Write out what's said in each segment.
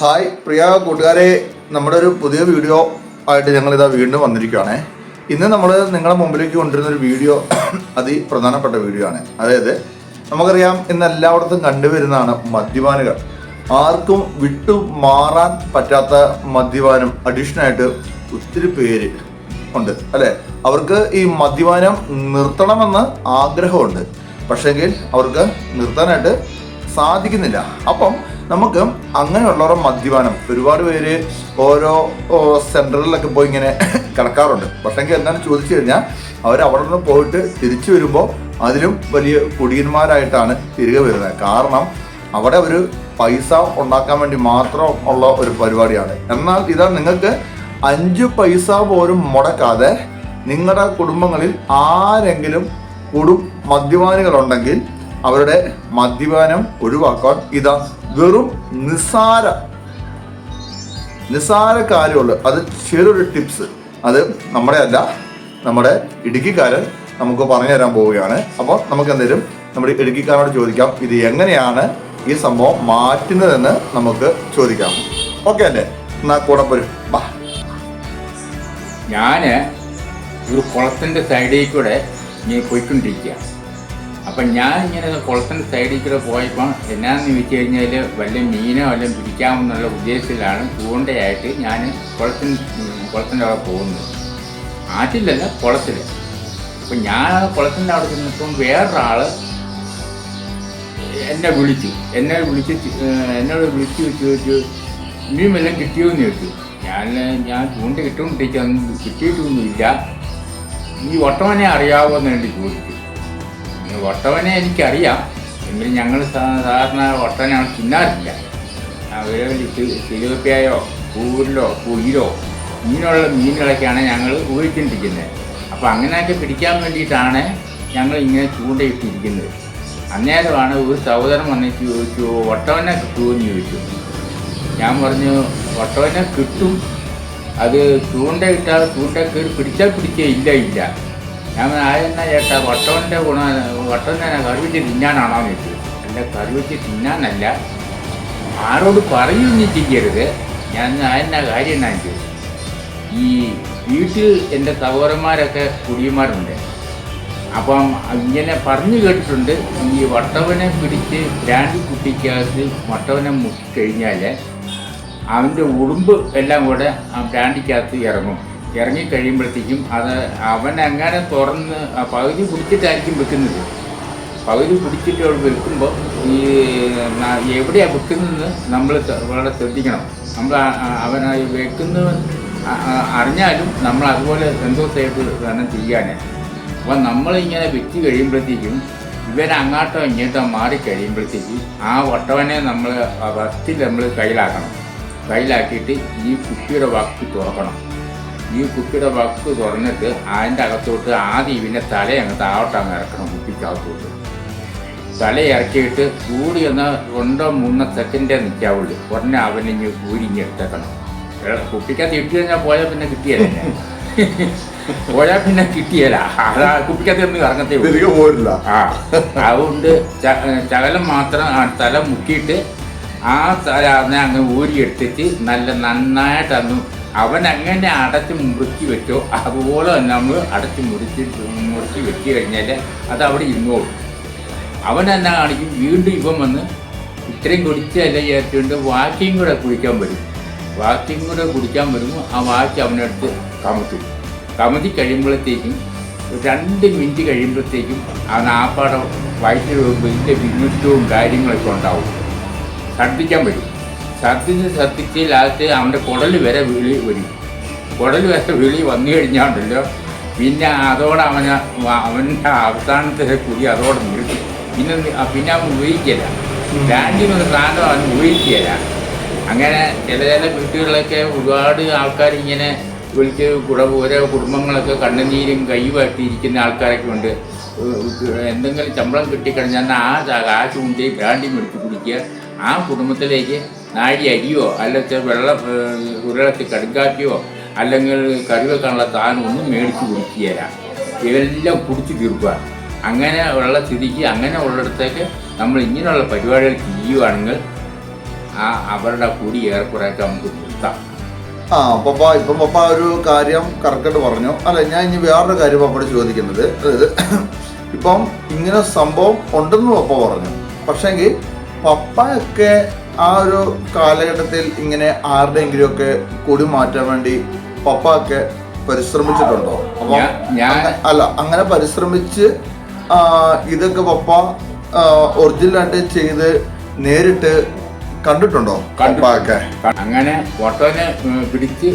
Hi പ്രിയ കൂട്ടുകാരെ, നമ്മുടെ ഒരു പുതിയ വീഡിയോ ആയിട്ട് ഞങ്ങളിതാ വീണ്ടും വന്നിരിക്കുകയാണ്. ഇന്ന് നമ്മൾ നിങ്ങളുടെ മുമ്പിലേക്ക് കൊണ്ടുവരുന്ന ഒരു വീഡിയോ അതിപ്രധാനപ്പെട്ട വീഡിയോ ആണ്. അതായത് നമുക്കറിയാം, ഇന്ന് എല്ലായിടത്തും കണ്ടുവരുന്നതാണ് മദ്യപാനികൾ. ആർക്കും വിട്ടു മാറാൻ പറ്റാത്ത മദ്യപാനം അഡീഷനായിട്ട് ഒത്തിരി പേര് ഉണ്ട് അല്ലേ. അവർക്ക് ഈ മദ്യപാനം നിർത്തണമെന്ന് ആഗ്രഹമുണ്ട്, പക്ഷെങ്കിൽ അവർക്ക് നിർത്താനായിട്ട് സാധിക്കുന്നില്ല. അപ്പം നമുക്ക് അങ്ങനെയുള്ളവരുടെ മദ്യപാനം ഒരുപാട് പേര് ഓരോ സെൻറ്ററുകളിലൊക്കെ പോയി ഇങ്ങനെ കിടക്കാറുണ്ട്. പക്ഷെങ്കിൽ എന്താണെന്ന് ചോദിച്ചു കഴിഞ്ഞാൽ അവർ അവിടെ നിന്ന് പോയിട്ട് തിരിച്ചു വരുമ്പോൾ അതിലും വലിയ കുടിയന്മാരായിട്ടാണ് തിരികെ വരുന്നത്. കാരണം അവിടെ ഒരു പൈസ ഉണ്ടാക്കാൻ വേണ്ടി മാത്രം ഉള്ള ഒരു പരിപാടിയാണ്. എന്നാൽ ഇതാ, നിങ്ങൾക്ക് 5 പൈസ പോലും മുടക്കാതെ നിങ്ങളുടെ കുടുംബങ്ങളിൽ ആരെങ്കിലും മദ്യപാനികളുണ്ടെങ്കിൽ അവരുടെ മദ്യപാനം ഒഴിവാക്കാൻ ഇതാ വെറും നിസ്സാര കാര്യമുള്ളൂ. അത് ചെറിയൊരു ടിപ്സ്. അത് നമ്മുടെ അല്ല, നമ്മുടെ ഇടുക്കിക്കാരൻ നമുക്ക് പറഞ്ഞു തരാൻ പോവുകയാണ്. അപ്പോൾ നമുക്ക് എന്തെങ്കിലും നമ്മുടെ ഇടുക്കിക്കാരനോട് ചോദിക്കാം, ഇത് എങ്ങനെയാണ് ഈ സംഭവം മാറ്റുന്നതെന്ന് നമുക്ക് ചോദിക്കാം. ഓക്കെ അല്ലേ? എന്നാ കൂടെ പോരും. ബാ. ഞാൻ ഒരു കുളത്തിൻ്റെ സൈഡിൽ കൂടെ ഇങ്ങനെ പോയിക്കൊണ്ടിരിക്കുക. അപ്പം ഞാൻ ഇങ്ങനെ കുളത്തിൻ്റെ സൈഡിൽ കൂടെ പോയപ്പോൾ എന്നാന്ന് ചോദിച്ചു കഴിഞ്ഞാൽ വല്ല മീനോ വല്ലതും പിടിക്കാമെന്നുള്ള ഉദ്ദേശത്തിലാണ് ചൂണ്ടയായിട്ട് ഞാൻ കുളത്തിൻ്റെ അവിടെ പോകുന്നത്. ആറ്റിലല്ല, കുളത്തിൽ. അപ്പം ഞാൻ ആ കുളത്തിൻ്റെ അവിടെ ചെന്നപ്പം വേറൊരാൾ എന്നോട് വിളിച്ച് ചോദിച്ചു, മീൻ വല്ലതും കിട്ടിയോന്ന് ചോദിച്ചു. ഞാൻ ചൂണ്ട കിട്ടുകൊണ്ടിരിക്കുക, കിട്ടിയിട്ടൊന്നുമില്ല. ഈ ഒട്ടവനെ അറിയാവോ എന്ന് വേണ്ടി ചോദിച്ചു. ഒട്ടവനെ എനിക്കറിയാം, എങ്കിലും ഞങ്ങൾ സാധാരണ ഒട്ടവനെ അവിടെ തിന്നാറില്ല. അവർ തിരുവപ്പയോ പൂരിലോ കുയിലോ ഇങ്ങനെയുള്ള മീനുകളൊക്കെയാണ് ഞങ്ങൾ ഉപയോഗിച്ചുകൊണ്ടിരിക്കുന്നത്. അപ്പോൾ അങ്ങനെയൊക്കെ പിടിക്കാൻ വേണ്ടിയിട്ടാണ് ഞങ്ങൾ ഇങ്ങനെ ചൂണ്ടയിട്ടിരിക്കുന്നത്. അന്നേരമാണ് ഒരു സഹോദരൻ വന്നിട്ട് ചോദിച്ചു, ഒട്ടവനെ കിട്ടുമെന്ന് ചോദിച്ചു. ഞാൻ പറഞ്ഞു, ഒട്ടവനെ കിട്ടും, അത് ചൂണ്ടയിട്ടാൽ ചൂണ്ട കയറി പിടിച്ചേ ഇല്ല. ഞാൻ ആരെന്നാ ചേട്ടാ, വട്ടവനെ കറി വെച്ച് തിന്നാനാണോ എന്ന് ചോദിച്ചു. അല്ല, കറി വെച്ച് തിന്നാനല്ല, ആരോട് പറയുന്നിരിക്കരുത്. ഞാൻ ആരെന്നാ കാര്യം എന്നാന്ന് ചോദിച്ചു. ഈ വീട്ടിൽ എൻ്റെ സഹോദരന്മാരൊക്കെ കുടിയന്മാരുണ്ട്. അപ്പം ഇങ്ങനെ പറഞ്ഞു കേട്ടിട്ടുണ്ട്, ഈ വട്ടവനെ പിടിച്ച് ബ്രാൻഡ് കുട്ടിക്കകത്ത് വട്ടവനെ മുക്കിക്കഴിഞ്ഞാൽ അവൻ്റെ ഉടുമ്പ് എല്ലാം കൂടെ ആ ബ്രാൻഡിക്കകത്ത് ഇറങ്ങിക്കഴിയുമ്പോഴത്തേക്കും അത് അവനങ്ങനെ തുറന്ന് പകുതി പിടിച്ചിട്ടായിരിക്കും വെക്കുന്നത്. പകുതി പിടിച്ചിട്ട് അവിടെ വെക്കുമ്പോൾ ഈ എവിടെയാണ് വെക്കുന്നതെന്ന് നമ്മൾ വളരെ ശ്രദ്ധിക്കണം. നമ്മൾ അവൻ വെക്കുന്നത് അറിഞ്ഞാലും നമ്മൾ അതുപോലെ സന്തോഷമായിട്ട് വേണം ചെയ്യാൻ. അപ്പം നമ്മളിങ്ങനെ വെച്ച് കഴിയുമ്പോഴത്തേക്കും ഇവൻ അങ്ങോട്ടോ ഇങ്ങോട്ടോ മാറിക്കഴിയുമ്പോഴത്തേക്കും ആ വട്ടവനെ നമ്മൾ ഫസ്റ്റിൽ നമ്മൾ കയ്യിലാക്കിയിട്ട് ഈ കുപ്പിയുടെ വാക്ക് തുറക്കണം. ഈ കുപ്പിയുടെ വക്ക് തുറന്നിട്ട് അതിൻ്റെ അകത്തോട്ട് ആദ്യം ഇവൻ്റെ തല താവട്ടങ്ങ് ഇറക്കണം. കുപ്പിക്കകത്തോട്ട് തല ഇറക്കിയിട്ട് കൂടി എന്നാൽ 2-3 സെക്കൻഡേ നിൽക്കാവുള്ളൂ. ഉടനെ അവനിഞ്ഞ് ഊരിഞ്ഞ് എടുത്തേക്കണം. കുപ്പിക്കകത്ത് ഇട്ട് കഴിഞ്ഞാൽ പോയാൽ പിന്നെ കിട്ടിയല്ല. അതാ കുപ്പിക്കകത്ത് ഒന്നും ഇറങ്ങത്തേ പോരില്ല. അതുകൊണ്ട് ശകലം മാത്രം തല മുക്കിയിട്ട് ആ തല അങ്ങ് ഊരിയെടുത്തിട്ട് നന്നായിട്ട് അന്ന് അവൻ അങ്ങനെ അടച്ച് മുറുക്കി വെച്ചോ അതുപോലെ തന്നെ നമ്മൾ അടച്ച് മുറുക്കി വെച്ച് കഴിഞ്ഞാൽ അത് അവിടെ ഇരുന്നോളും. അവൻ തന്നെ കാണിക്കും. വീണ്ടും ഇവൻ വന്ന് ഇത്രയും കുടിച്ചല്ല ചേർത്തുകൊണ്ട് വാക്കിയും കൂടെ കുടിക്കാൻ വരുമ്പോൾ ആ വാക്കി അവനെടുത്ത് കമത്തി കഴിയുമ്പോഴത്തേക്കും 2 മിനിറ്റ് കഴിയുമ്പോഴത്തേക്കും അവൻ ആപ്പാടെ വയറ്റിൽ വലിയ വിരുദ്ധവും കാര്യങ്ങളൊക്കെ ഉണ്ടാവും. ഛർദ്ദിച്ച് ലാസ്റ്റ് അവൻ്റെ കുടൽ വരെ വിളി വന്നു കഴിഞ്ഞാണ്ടല്ലോ പിന്നെ അതോടെ അവൻ്റെ അവസാനത്തെ കുടി അതോടെ നിർത്തി. പിന്നെ അവൻ ഉപയോഗിക്കില്ല. ബ്രാൻഡിനൊരു സാധനം അവൻ ഉപയോഗിക്കില്ല. അങ്ങനെ ചില വീട്ടുകളിലൊക്കെ ഒരുപാട് ആൾക്കാർ ഇങ്ങനെ വിളിച്ച് ഓരോ കുടുംബങ്ങളൊക്കെ കണ്ണുനീരും കൈവാട്ടിയിരിക്കുന്ന ആൾക്കാരൊക്കെ ഉണ്ട്. എന്തെങ്കിലും ശമ്പളം കിട്ടിക്കഴിഞ്ഞാൽ ആ കാശ് കൊണ്ട് ബ്രാൻഡി മേടിച്ച് കുടിക്കുക. ആ കുടുംബത്തിലേക്ക് നാഴി അരിയോ അല്ലെങ്കിൽ ഉരുളത്തിൽ കടുങ്കാപ്പിയോ അല്ലെങ്കിൽ കറി വെക്കാനുള്ള സാധനം ഒന്നും മേടിച്ച് കുടിക്കുകയില്ല. ഇവരെല്ലാം കുടിച്ച് തീർക്കുക. അങ്ങനെ ഉള്ള സ്ഥിതിക്ക് അങ്ങനെ ഉള്ളിടത്തേക്ക് നമ്മൾ ഇങ്ങനെയുള്ള പരിപാടികൾ ചെയ്യുകയാണെങ്കിൽ അവരുടെ കൂടി ഏറെക്കുറെയൊക്കെ നമുക്ക് നിർത്താം. പപ്പ ഇപ്പം പപ്പ ഒരു കാര്യം കറക്റ്റായിട്ട് പറഞ്ഞു. അല്ല, ഞാൻ ഇനി വേറൊരു കാര്യം പപ്പയോട് ചോദിക്കുന്നത്, അതായത് ഇപ്പം ഇങ്ങനെ സംഭവം ഉണ്ടെന്ന് പപ്പ പറഞ്ഞു, പക്ഷേങ്കിൽ പപ്പയൊക്കെ ആ ഒരു കാലഘട്ടത്തിൽ ഇങ്ങനെ ആരുടെയെങ്കിലും ഒക്കെ കൊടി മാറ്റാൻ വേണ്ടി പപ്പ ഒക്കെ പരിശ്രമിച്ചിട്ടുണ്ടോ? അല്ല, അങ്ങനെ പരിശ്രമിച്ച് ഇതൊക്കെ പപ്പ ഒറിജിനലായിട്ട് ചെയ്ത് നേരിട്ട് കണ്ടിട്ടുണ്ടോ? പപ്പയൊക്കെ അങ്ങനെ ഓട്ടോനെ പിടിച്ച്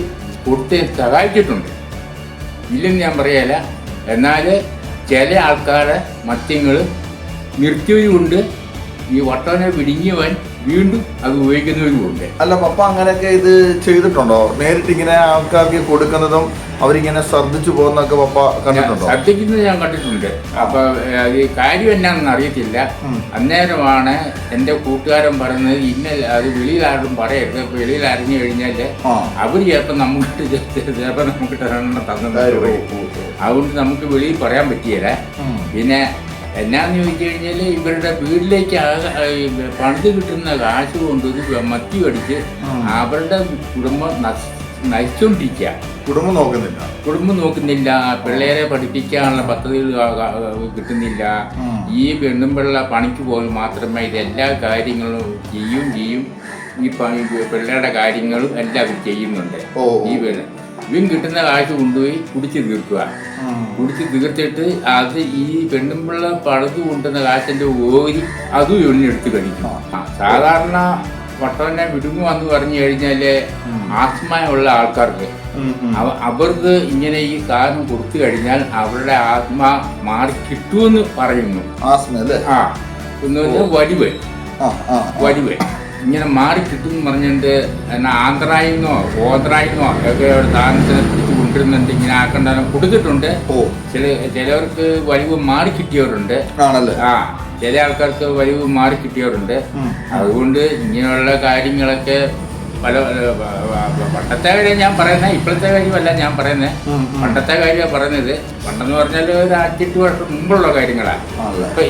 കൊടുത്ത് സഹായിച്ചിട്ടുണ്ട്, ഇല്ലെന്ന് ഞാൻ പറയല. എന്നാൽ ചില ആൾക്കാരെ മദ്യങ്ങൾ നിർത്തിയവരുമുണ്ട്, ഈ വട്ടോനെ പിടിഞ്ഞവൻ വീണ്ടും അത് ഉപയോഗിക്കുന്നവരുമുണ്ട്. അല്ല പപ്പ, അങ്ങനെയൊക്കെ ഇത് ചെയ്തിട്ടുണ്ടോ? നേരിട്ട് ഇങ്ങനെ ആൾക്കാർക്ക് കൊടുക്കുന്നതും അവരിങ്ങനെ ശ്രദ്ധിച്ചു പോകുന്നതൊക്കെ പപ്പ കണ്ടിട്ടുണ്ടോ? ശ്രദ്ധിക്കുന്നത് ഞാൻ കണ്ടിട്ടുണ്ട്. അപ്പൊ അത് കാര്യം എന്നാണെന്ന് അറിയത്തില്ല. അന്നേരമാണ് എൻ്റെ കൂട്ടുകാരൻ പറയുന്നത്, അത് വെളിയിലാരും പറയരുത്, വെളിയിൽ അറിഞ്ഞു കഴിഞ്ഞാല് അവർ ചിലപ്പോൾ നമുക്ക് തന്നു. അതുകൊണ്ട് നമുക്ക് വെളിയിൽ പറയാൻ പറ്റിയല്ല. പിന്നെ എന്നാന്ന് ചോദിച്ചു കഴിഞ്ഞാൽ ഇവരുടെ വീട്ടിലേക്ക് പണിത് കിട്ടുന്ന കാശ് കൊണ്ട് ഒരു മത്തി അടിച്ച് അവരുടെ കുടുംബം നയിച്ചുകൊണ്ടിരിക്കുക. കുടുംബം നോക്കുന്നില്ല, പിള്ളേരെ പഠിപ്പിക്കാനുള്ള പദ്ധതികൾ കിട്ടുന്നില്ല. ഈ പെണ്ണുമ്പിള്ള പണിക്ക് പോയി മാത്രമേ ഇതെല്ലാ കാര്യങ്ങളും ചെയ്യും. ഈ പിള്ളേരുടെ കാര്യങ്ങളും എല്ലാം ചെയ്യുന്നുണ്ട്. ഈ ഇവൻ കിട്ടുന്ന കാശ് കൊണ്ടുപോയി കുടിച്ച് തീർത്തിട്ട് അത് ഈ പെണ്ണുമ്പിള്ള പഴുതു കൊണ്ടുന്ന കാശിന്റെ ഓരി അതും എണ്ണെടുത്ത് കഴിക്കും. സാധാരണ വട്ടവനെ വിടുങ്ങുവെന്ന് പറഞ്ഞു കഴിഞ്ഞാല് ആത്മയുള്ള ആൾക്കാർക്ക് അവർക്ക് ഇങ്ങനെ ഈ സാധനം കൊടുത്തു കഴിഞ്ഞാൽ അവരുടെ ആത്മ മാറി കിട്ടുമെന്ന് പറയുന്നു. വലിവ് ഇങ്ങനെ മാറി കിട്ടും പറഞ്ഞിട്ട് എന്നാ ആന്ധ്രായിന്നോ ഓദ്രായിന്നോ ഒക്കെ സാധനത്തിന് പിടിച്ച് കൊണ്ടിരുന്നുണ്ട്. ഇങ്ങനെ ആക്കണ്ട കൊടുത്തിട്ടുണ്ട്. ചിലവർക്ക് വലിവ് മാറി കിട്ടിയവരുണ്ട്. ചില ആൾക്കാർക്ക് വലിവ് മാറി കിട്ടിയവരുണ്ട്. അതുകൊണ്ട് ഇങ്ങനെയുള്ള കാര്യങ്ങളൊക്കെ പല പണ്ടത്തെ കാര്യം ഞാൻ പറയുന്നത്, ഇപ്പോഴത്തെ കാര്യമല്ല ഞാൻ പറയുന്നത്, പണ്ടത്തെ കാര്യമാണ് പറയുന്നത്. പണ്ടെന്ന് പറഞ്ഞാൽ ഒരു 5-8 വർഷം മുമ്പുള്ള കാര്യങ്ങളാണ്.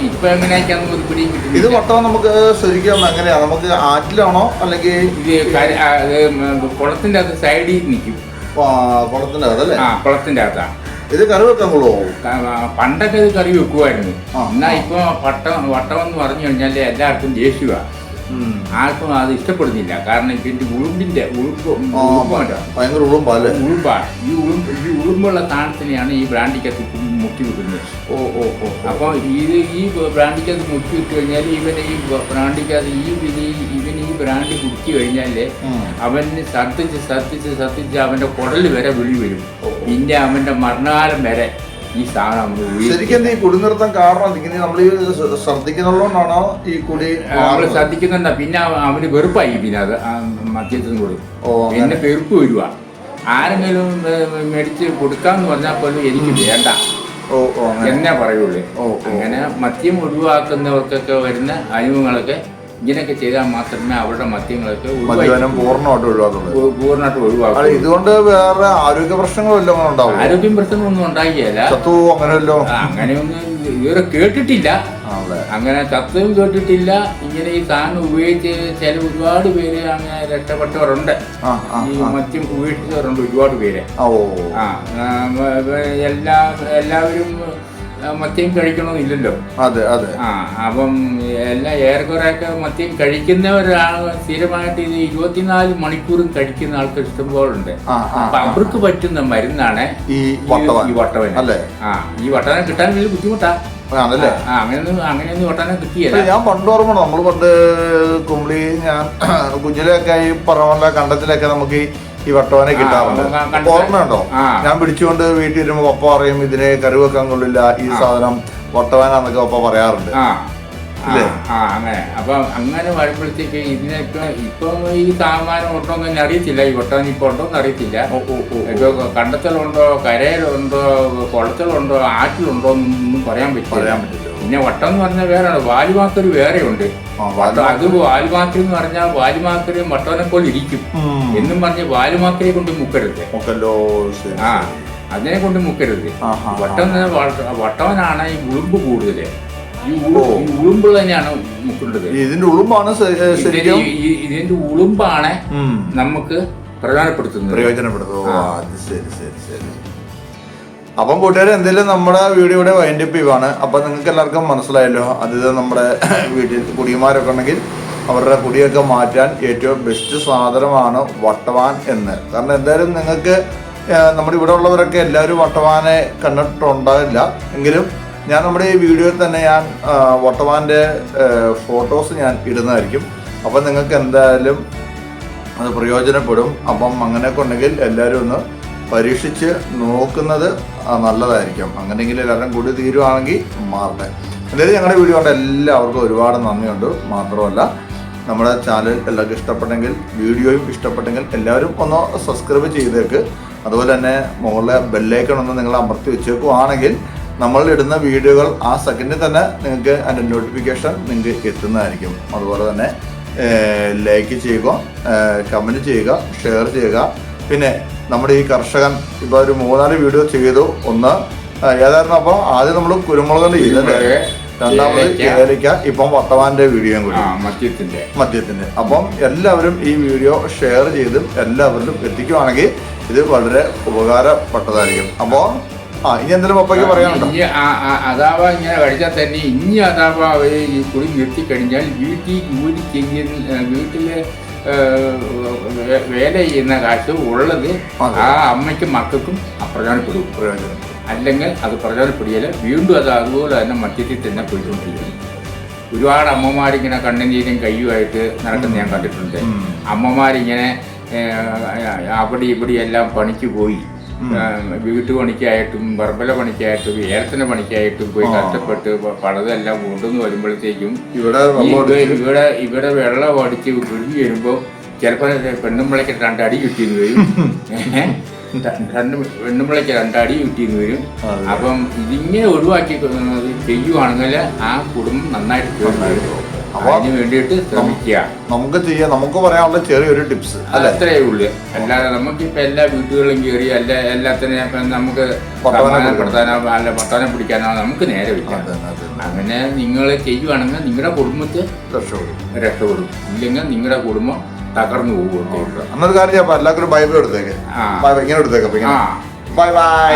ഇപ്പൊ എങ്ങനെയൊക്കെയാണെന്ന് ഒരു പിടിയും കിട്ടും. ഇത് വട്ടം നമുക്ക് ശരിക്കും എങ്ങനെയാ? നമുക്ക് ആറ്റിലാണോ അല്ലെങ്കിൽ ഇത് കുളത്തിന്റെ അകത്ത് സൈഡിൽ നിൽക്കും. കുളത്തിന്റെ അകത്തല്ലേ? കുളത്തിന്റെ അകത്താണ് ഇത് കറി വെക്കാൻ കൊള്ളുമോ? പണ്ടൊക്കെ ഇത് കറി വെക്കുമായിരുന്നു. എന്നാ ഇപ്പൊ വട്ടം എന്ന് പറഞ്ഞു കഴിഞ്ഞാൽ എല്ലാവർക്കും ദേഷ്യമാണ്. ആർക്കും അത് ഇഷ്ടപ്പെടുന്നില്ല. കാരണം ഇതിന്റെ ഭയങ്കര ഉളുമ്പാണ്. ഈ ഉളുമ്പുള്ള താണത്തിനെയാണ് ഈ ബ്രാൻഡിക്കകത്ത് മുക്കി വിടുന്നത്. അപ്പൊ ഈ ബ്രാൻഡിക്കകത്ത് മുക്കി വിട്ട് കഴിഞ്ഞാൽ ഇവന് ഈ ബ്രാൻഡിക്കകത്ത് ഇവന് ഈ ബ്രാൻഡ് കുടിച്ചു കഴിഞ്ഞാല് അവന് ശ്രദ്ധിച്ച് അവന്റെ കുടല് വരെ വെളി വരും. പിന്നെ അവന്റെ മരണകാലം വരെ ഈ സാധനം ശരിക്കും ഈ കുടി നിർത്താൻ കാരണം നമ്മൾ ശ്രദ്ധിക്കുന്നുള്ളതുകൊണ്ടാണോ ഈ കുടി? നമ്മൾ ശ്രദ്ധിക്കുന്നുണ്ടാ. പിന്നെ അവന് വെറുപ്പായി. പിന്നെ അത് മദ്യത്തിനും കൂടി പിന്നെ വെറുപ്പ് വരുക. ആരെങ്കിലും മേടിച്ച് കൊടുക്കാന്ന് പറഞ്ഞാൽ പോലും എനിക്ക് വേണ്ട എന്നേ പറയുള്ളൂ. അങ്ങനെ മദ്യം ഒഴിവാക്കുന്നവർക്കൊക്കെ വരുന്ന അനുഭവങ്ങളൊക്കെ ഇങ്ങനെയൊക്കെ ചെയ്താൽ മാത്രമേ അവരുടെ മദ്യങ്ങളൊക്കെ പൂർണ്ണമായിട്ട് ഒഴിവാക്കും. ഇതുകൊണ്ട് വേറെ ആരോഗ്യ പ്രശ്നങ്ങളെല്ലാം ഉണ്ടാവും. ആരോഗ്യ പ്രശ്നങ്ങളൊന്നും ഉണ്ടാകില്ല. അങ്ങനെയൊന്നും ഇതുവരെ കേട്ടിട്ടില്ല. അങ്ങനെ ചത്തവും കേട്ടിട്ടില്ല. ഇങ്ങനെ ഈ സാധനം ഉപയോഗിച്ച് ചില ഒരുപാട് പേര് അങ്ങനെ രക്ഷപ്പെട്ടവരുണ്ട്. ഈ മദ്യം ഉപേക്ഷിച്ചവരുണ്ട് ഒരുപാട് പേര്. എല്ലാവരും മദ്യം കഴിക്കണമെന്നില്ലല്ലോ. അപ്പം എല്ലാം ഏറെക്കുറെയൊക്കെ മദ്യം കഴിക്കുന്നവരാണ്. സ്ഥിരമായിട്ട് ഇത് 24 മണിക്കൂറും കഴിക്കുന്ന ആൾക്കാർ ഇഷ്ടംപോലുണ്ട്. അപ്പൊ അവർക്ക് പറ്റുന്ന മരുന്നാണ് ഈ വട്ടവൻ. ഈ വട്ടവനെ കിട്ടാൻ വലിയ ബുദ്ധിമുട്ടാ. അങ്ങനെയൊന്നും വട്ടവനെ കിട്ടിയല്ല. ഞാൻ പണ്ട് ഓർമ്മ, നമ്മൾ പണ്ട് കുമ്പളി ഞാൻ കുഞ്ഞിലൊക്കെ ഈ പറഞ്ഞ കണ്ടത്തിലൊക്കെ നമുക്ക് ഈ വട്ടവനെ കിട്ടാറുണ്ട്. ഓർമ്മയുണ്ടോ? ഞാൻ പിടിച്ചുകൊണ്ട് വീട്ടിൽ വരുമ്പോ പപ്പ പറയും ഇതിനെ കറി വെക്കാൻ കൊള്ളില്ല, ഈ സാധനം വട്ടവാനാന്നൊക്കെ പപ്പ പറയാറുണ്ട്. അങ്ങനെ അപ്പൊ അങ്ങനെ വരുമ്പോഴത്തേക്ക് ഇതിനൊക്കെ ഇപ്പൊ ഈ സാമാനം ഉണ്ടോ എന്ന് അറിയത്തില്ല. ഈ വട്ടവൻ ഇപ്പൊ ഉണ്ടോ എന്ന് അറിയത്തില്ല. ഇപ്പൊ കണ്ടത്തിലുണ്ടോ, കരയിലുണ്ടോ, കുളത്തിലുണ്ടോ, ആറ്റിലുണ്ടോ എന്നൊന്നും പറയാൻ പറ്റില്ല. പിന്നെ വട്ടം എന്ന് പറഞ്ഞാൽ വേറെയാണ്. വാലുമാക്കര് വേറെ ഉണ്ട്. അത് വാലുമാക്കര് എന്ന് പറഞ്ഞാൽ വാലുമാക്കര് വട്ടവനെ പോലെ ഇരിക്കും എന്നും പറഞ്ഞ് വാലുമാക്കരെ കൊണ്ട് മുക്കരുത്. അതിനെ കൊണ്ട് മുക്കരുത്. വട്ടവനാണ് ഈ ഉളുമ്പ് കൂടുതല്. ഉളുമ്പ് തന്നെയാണ് മുക്കുള്ളത്. ഇതിന്റെ ഉളുമ്പാണ് ശരിക്കും ഇതിന്റെ ഉളുമ്പാണ് നമുക്ക് പ്രയോജനപ്പെടുത്തുന്നത്. അത് ശരി ശരി ശരി. അപ്പം കൂട്ടുകാർ എന്തെങ്കിലും നമ്മുടെ വീഡിയോയുടെ വൈൻഡപ്പ് ചെയ്യുവാണ്. അപ്പം നിങ്ങൾക്ക് എല്ലാവർക്കും മനസ്സിലായല്ലോ, അത് നമ്മുടെ വീട്ടിൽ കുടിയന്മാരൊക്കെ ഉണ്ടെങ്കിൽ അവരുടെ കുടിയൊക്കെ മാറ്റാൻ ഏറ്റവും ബെസ്റ്റ് സാധനമാണ് വട്ടവാൻ എന്ന്. കാരണം എന്തായാലും നിങ്ങൾക്ക് നമ്മുടെ ഇവിടെ ഉള്ളവരൊക്കെ എല്ലാവരും വട്ടവാനെ കണ്ടിട്ടുണ്ടാവില്ല എങ്കിലും ഞാൻ നമ്മുടെ ഈ വീഡിയോയിൽ തന്നെ ഞാൻ വട്ടവാൻ്റെ ഫോട്ടോസ് ഞാൻ ഇടുന്നതായിരിക്കും. അപ്പം നിങ്ങൾക്ക് എന്തായാലും അത് പ്രയോജനപ്പെടും. അപ്പം അങ്ങനെയൊക്കെ ഉണ്ടെങ്കിൽ എല്ലാവരും ഒന്ന് പരീക്ഷിച്ച് നോക്കുന്നത് നല്ലതായിരിക്കും. അങ്ങനെയെങ്കിൽ എല്ലാവരും കൂടി തീരുവാണെങ്കിൽ മാറട്ടെ. എന്തായാലും ഞങ്ങളുടെ വീഡിയോ കൊണ്ട് എല്ലാവർക്കും ഒരുപാട് നന്ദിയുണ്ട്. മാത്രമല്ല നമ്മുടെ ചാനൽ എല്ലാവർക്കും ഇഷ്ടപ്പെട്ടെങ്കിൽ, വീഡിയോയും ഇഷ്ടപ്പെട്ടെങ്കിൽ എല്ലാവരും ഒന്ന് സബ്സ്ക്രൈബ് ചെയ്തേക്ക്. അതുപോലെ തന്നെ മുകളിലെ ബെല്ലൈക്കൺ ഒന്ന് നിങ്ങൾ അമർത്തി വെച്ചേക്കുവാണെങ്കിൽ നമ്മൾ ഇടുന്ന വീഡിയോകൾ ആ സെക്കൻഡിൽ തന്നെ നിങ്ങൾക്ക് അതിൻ്റെ നോട്ടിഫിക്കേഷൻ നിങ്ങൾക്ക് എത്തുന്നതായിരിക്കും. അതുപോലെ തന്നെ ലൈക്ക് ചെയ്യുക, കമൻറ്റ് ചെയ്യുക, ഷെയർ ചെയ്യുക. പിന്നെ നമ്മുടെ ഈ കർഷകൻ ഇപ്പോൾ ഒരു 3-4 വീഡിയോ ചെയ്തു. ഒന്ന് ഏതായിരുന്നു, അപ്പോൾ ആദ്യം നമ്മൾ കുരുമുളകിൻ്റെ ചെയ്തല്ലേ, രണ്ടാമത് ഏലയ്ക്ക, ഇപ്പം വട്ടവാൻ്റെ വീഡിയോയും കൂടി മദ്യത്തിൻ്റെ. അപ്പം എല്ലാവരും ഈ വീഡിയോ ഷെയർ ചെയ്തും എല്ലാവരിലും എത്തിക്കുവാണെങ്കിൽ ഇത് വളരെ ഉപകാരപ്പെട്ടതായിരിക്കും. അപ്പോൾ ഇനി എന്തെങ്കിലും പപ്പയ്ക്ക് പറയാനുണ്ടോ? അതാവാ ഇങ്ങനെ കഴിച്ചാൽ തന്നെ ഇനി അതാവാ അവർ ഈ കുടി നിർത്തിക്കഴിഞ്ഞാൽ വീട്ടിൽ ജോലി ചെയ്യുന്ന വീട്ടിൽ വേല ചെയ്യുന്ന കാശ് ഉള്ളത് ആ അമ്മയ്ക്കും മക്കൾക്കും അപ്രയോജനപ്പെടും. അല്ലെങ്കിൽ അത് പ്രയോജനപ്പെടില്ല, വീണ്ടും അത് അതുപോലെ തന്നെ മദ്യത്തിൽ തന്നെ പോയിക്കൊണ്ടിരിക്കും. ഒരുപാട് അമ്മമാരിങ്ങനെ കണ്ണുനീരും കയ്യുമായിട്ട് നടക്കുന്ന ഞാൻ കണ്ടിട്ടുണ്ട്. അമ്മമാരിങ്ങനെ അവിടെ ഇവിടെ എല്ലാം പണിക്ക് പോയി, വീട്ടുപണിക്കായിട്ടും ബർബല പണിക്കായിട്ടും ഏലത്തിന് പണിക്കായിട്ടും പോയി കഷ്ടപ്പെട്ട് പടതെല്ലാം കൊണ്ടുവന്ന് വരുമ്പോഴത്തേക്കും ഇവിടെ വെള്ളം അടിച്ച് കുഴിഞ്ഞു വരുമ്പോൾ ചിലപ്പോൾ പെണ്ണുമ്പിളയ്ക്ക് 2 അടി കിട്ടിയെന്ന് വരും. പെണ്ണുമ്പിളയ്ക്ക് 2 അടി കിട്ടിയെന്ന് വരും. അപ്പം ഇതിങ്ങനെ ഒഴിവാക്കി ചെയ്യുവാണെങ്കിൽ ആ കുടുംബം നന്നായിട്ട് വരും. അതിന് വേണ്ടിയിട്ട് ശ്രമിക്കുക. നമുക്ക് പറയാനുള്ള ചെറിയൊരു ടിപ്സ് അത്രയേ ഉള്ളൂ. അല്ലാതെ നമുക്കിപ്പോൾ എല്ലാ വീട്ടുകളിലും കയറി എല്ലാത്തിനും നമുക്ക് സമാധാനപ്പെടുത്താനോ അല്ല പട്ടാനം പിടിക്കാനോ നമുക്ക് നേരെ വെക്കാം. അങ്ങനെ നിങ്ങൾ ചെയ്യുവാണെങ്കിൽ നിങ്ങളുടെ കുടുംബത്തിൽ രക്ഷപ്പെടും. ഇല്ലെങ്കിൽ നിങ്ങളുടെ കുടുംബം തകർന്നു പോകും. അന്നൊരു കാര്യം എല്ലാവർക്കും ബൈബിൾ എടുത്തേക്ക്, ഇങ്ങനെ എടുത്തേക്കാം. Bye bye.